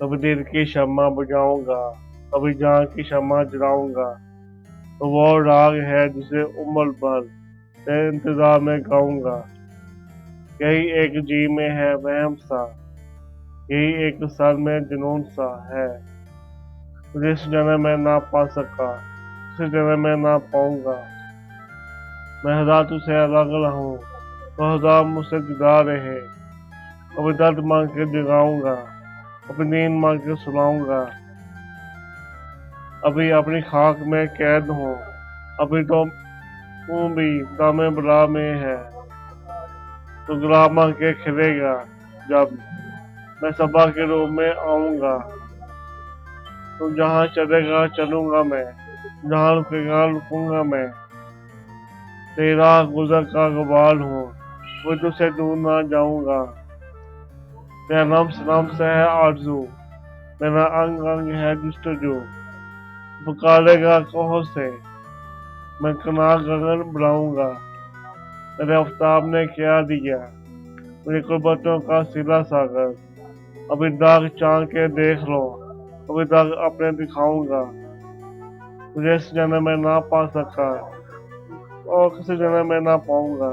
कभी दिल की शम्मा बुझाऊंगा, कभी जान की शम्मा जलाऊंगा। तो वो राग है जिसे उम्र भर तेरे इंतजार में गाऊंगा। यही एक जी में है वहम सा, यही एक सर में जुनून सा है। जिस जन्म में ना पा सका, उस जन्म में ना पाऊंगा। मैं हजार तुझसे अलग रहूं, तो हजार मुझसे जुदा रहे। कभी दर्द मांग के जगाऊंगा, कभी नींद मांग के सुलाऊंगा। अभी अपनी खाक में कैद हूँ, अभी तो तू भी दामे बला में है। तो गुलाब मांग के खिलेगा जब मैं सबा के रूप में आऊंगा। तू जहाँ चलेगा चलूंगा मैं, जहाँ रुकेगा रुकूंगा मैं। तेरा गुजर का गुबार हूँ, वो तुझसे दूर ना जाऊंगा। तेरा लम्स लम्स है आरज़ू, मेरा अंग अंग है जुस्तजू। पुकारेगा कहो से, मैं कनार गगन बुलाऊंगा। तेरे आफ्ताब ने क्या दिया, मेरी कुर्बतों का सिला सागर। अभी दाग चांद के देख लो, अभी दाग अपने दिखाऊंगा। तुझे इस जन्म में ना पा सका, और किसी जन्म में ना पाऊंगा।